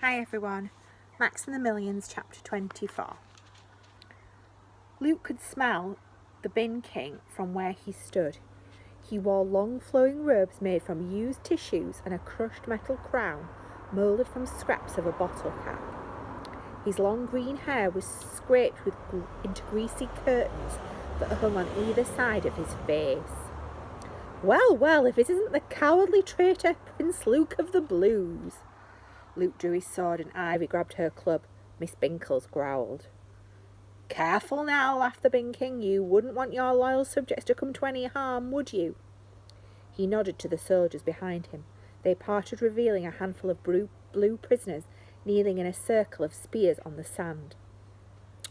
Hi everyone, Max and the Millions, chapter 24. Luke could smell the Bin King from where he stood. He wore long flowing robes made from used tissues and a crushed metal crown moulded from scraps of a bottle cap. His long green hair was scraped into greasy curtains that hung on either side of his face. Well, well, if it isn't the cowardly traitor Prince Luke of the Blues. Luke drew his sword and Ivy grabbed her club. Miss Binkles growled. Careful now, laughed the Bin King. You wouldn't want your loyal subjects to come to any harm, would you? He nodded to the soldiers behind him. They parted, revealing a handful of blue prisoners kneeling in a circle of spears on the sand.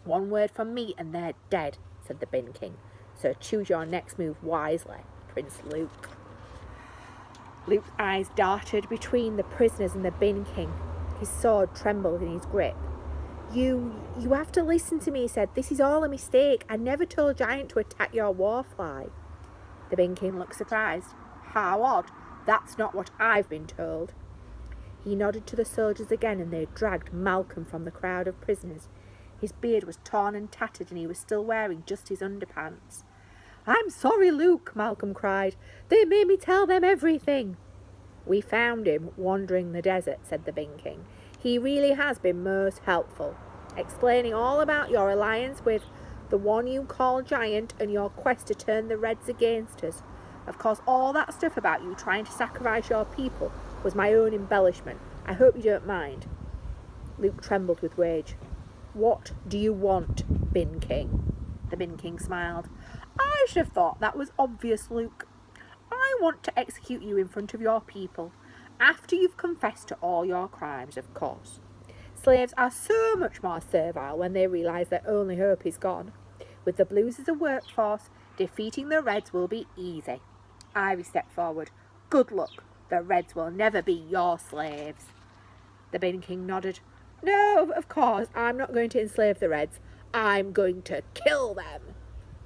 One word from me and they're dead, said the Bin King. So choose your next move wisely, Prince Luke. Luke's eyes darted between the prisoners and the Bin King. His sword trembled in his grip. You have to listen to me, he said. This is all a mistake. I never told Giant to attack your warfly. The Bin King looked surprised. How odd. That's not what I've been told. He nodded to the soldiers again and they dragged Malcolm from the crowd of prisoners. His beard was torn and tattered and he was still wearing just his underpants. I'm sorry, Luke, Malcolm cried. They made me tell them everything. We found him wandering the desert, said the Bin King. He really has been most helpful, explaining all about your alliance with the one you call Giant and your quest to turn the Reds against us. Of course, all that stuff about you trying to sacrifice your people was my own embellishment. I hope you don't mind. Luke trembled with rage. What do you want, Bin King? The Bin King smiled. I should have thought that was obvious, Luke. I want to execute you in front of your people, after you've confessed to all your crimes, of course. Slaves are so much more servile when they realise their only hope is gone. With the Blues as a workforce, defeating the Reds will be easy. Ivy stepped forward. Good luck. The Reds will never be your slaves. The Bin King nodded. No, of course, I'm not going to enslave the Reds. I'm going to kill them.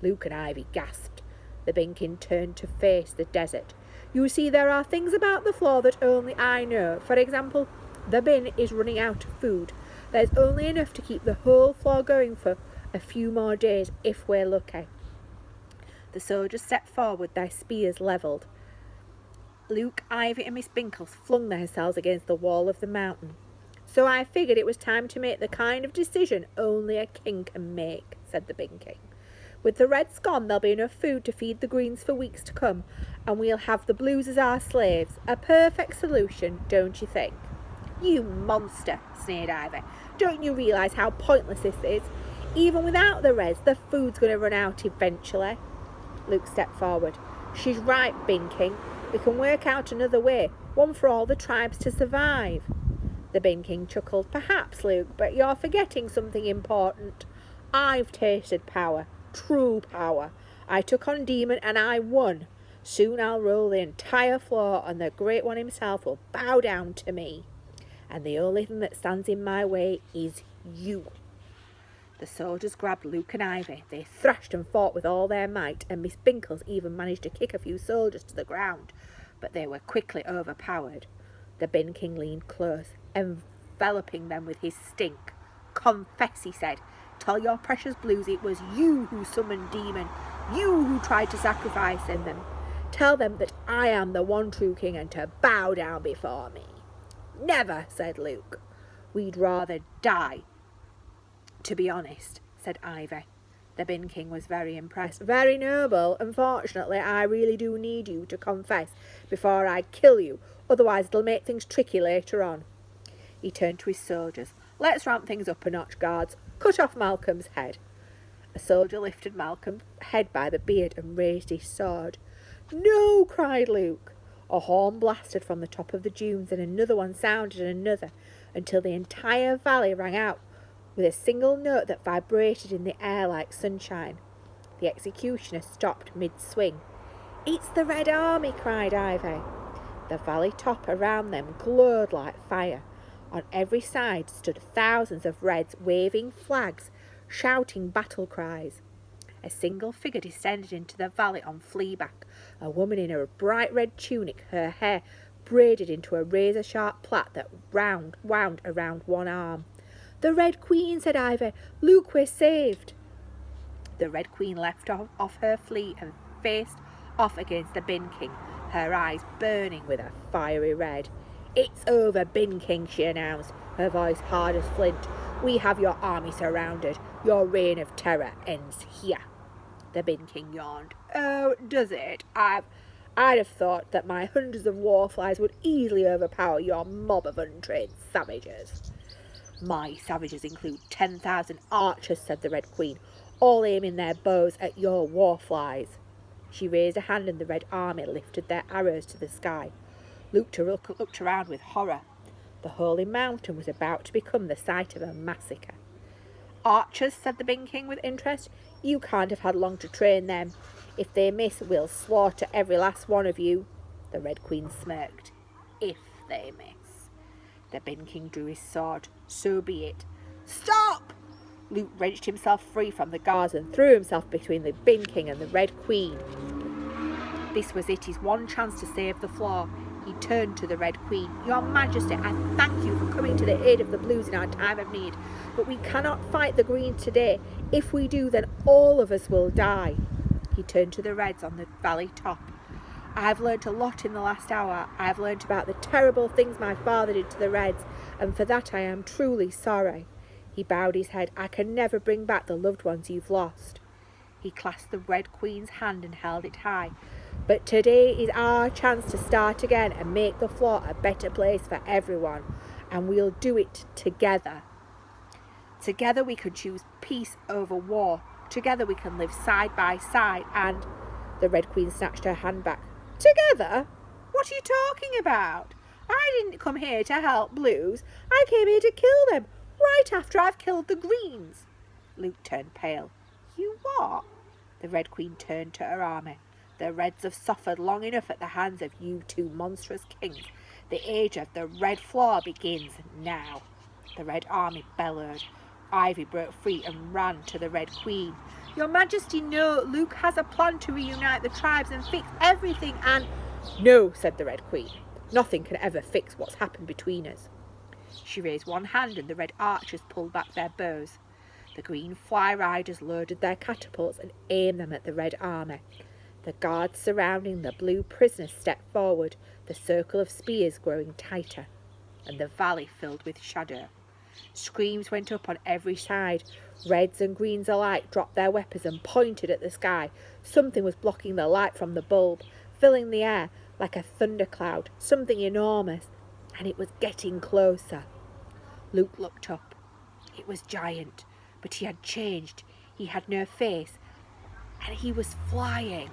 Luke and Ivy gasped. The Bin King turned to face the desert. You see, there are things about the floor that only I know. For example, the bin is running out of food. There's only enough to keep the whole floor going for a few more days if we're lucky. The soldiers stepped forward, their spears levelled. Luke, Ivy and Miss Binkles flung themselves against the wall of the mountain. So I figured it was time to make the kind of decision only a king can make, said the Bin King. With the Reds gone, there'll be enough food to feed the Greens for weeks to come, and we'll have the Blues as our slaves. A perfect solution, don't you think? You monster, sneered Ivy. Don't you realise how pointless this is? Even without the Reds, the food's going to run out eventually. Luke stepped forward. She's right, Bin King. We can work out another way, one for all the tribes to survive. The Bin King chuckled. Perhaps, Luke, but you're forgetting something important. I've tasted power. True power. I took on Demon and I won. Soon I'll roll the entire floor and the Great One himself will bow down to me. And the only thing that stands in my way is you. The soldiers grabbed Luke and Ivy. They thrashed and fought with all their might, and Miss Binkles even managed to kick a few soldiers to the ground, but they were quickly overpowered. The Bin King leaned close, enveloping them with his stink. Confess, he said. Tell your precious Blues it was you who summoned Demon, you who tried to sacrifice in them. Tell them that I am the one true king and to bow down before me. Never, said Luke. We'd rather die. To be honest, said Ivy. The Bin King was very impressed. Very noble. Unfortunately, I really do need you to confess before I kill you. Otherwise, it'll make things tricky later on. He turned to his soldiers. Let's ramp things up a notch, guards. Cut off Malcolm's head. A soldier lifted Malcolm's head by the beard and raised his sword. No, cried Luke. A horn blasted from the top of the dunes and another one sounded and another until the entire valley rang out with a single note that vibrated in the air like sunshine. The executioner stopped mid-swing. It's the Red Army, cried Ivy. The valley top around them glowed like fire. On every side stood thousands of Reds waving flags, shouting battle cries. A single figure descended into the valley on fleaback, a woman in a bright red tunic, her hair braided into a razor-sharp plait that wound around one arm. "The Red Queen," said Ivy. "Look, we're saved." The Red Queen left off her fleet and faced off against the Bin King, her eyes burning with a fiery red. "It's over, Bin King," she announced, her voice hard as flint. "We have your army surrounded. Your reign of terror ends here." The Bin King yawned. "Oh, does it? I'd have thought that my hundreds of warflies would easily overpower your mob of untrained savages." "My savages include 10,000 archers," said the Red Queen, "all aiming their bows at your warflies." She raised a hand and the Red Army lifted their arrows to the sky. Luke looked around with horror. The Holy Mountain was about to become the site of a massacre. "Archers," said the Bin King with interest. "You can't have had long to train them. If they miss, we'll slaughter every last one of you." The Red Queen smirked. "If they miss." The Bin King drew his sword. "So be it." "Stop!" Luke wrenched himself free from the guards and threw himself between the Bin King and the Red Queen. This was it, his one chance to save the floor. He turned to the Red Queen. "Your Majesty, I thank you for coming to the aid of the Blues in our time of need, but we cannot fight the Greens today. If we do, then all of us will die." He turned to the Reds on the valley top. "I've learnt a lot in the last hour. I've learnt about the terrible things my father did to the Reds, and for that I am truly sorry." He bowed his head. "I can never bring back the loved ones you've lost." He clasped the Red Queen's hand and held it high. "But today is our chance to start again and make the floor a better place for everyone. And we'll do it together. Together we can choose peace over war. Together we can live side by side and—" The Red Queen snatched her hand back. "Together? What are you talking about? I didn't come here to help Blues. I came here to kill them, right after I've killed the Greens." Luke turned pale. "You what?" The Red Queen turned to her army. "The Reds have suffered long enough at the hands of you two monstrous kings. The age of the Red Floor begins now." The Red Army bellowed. Ivy broke free and ran to the Red Queen. "Your Majesty, no. Luke has a plan to reunite the tribes and fix everything and—" "No," said the Red Queen. "Nothing can ever fix what's happened between us." She raised one hand and the Red Archers pulled back their bows. The Green Fly Riders loaded their catapults and aimed them at the Red Army. The guards surrounding the blue prisoners stepped forward, the circle of spears growing tighter, and the valley filled with shadow. Screams went up on every side. Reds and Greens alike dropped their weapons and pointed at the sky. Something was blocking the light from the bulb, filling the air like a thundercloud, something enormous, and it was getting closer. Luke looked up. It was giant, but he had changed. He had no face, and he was flying.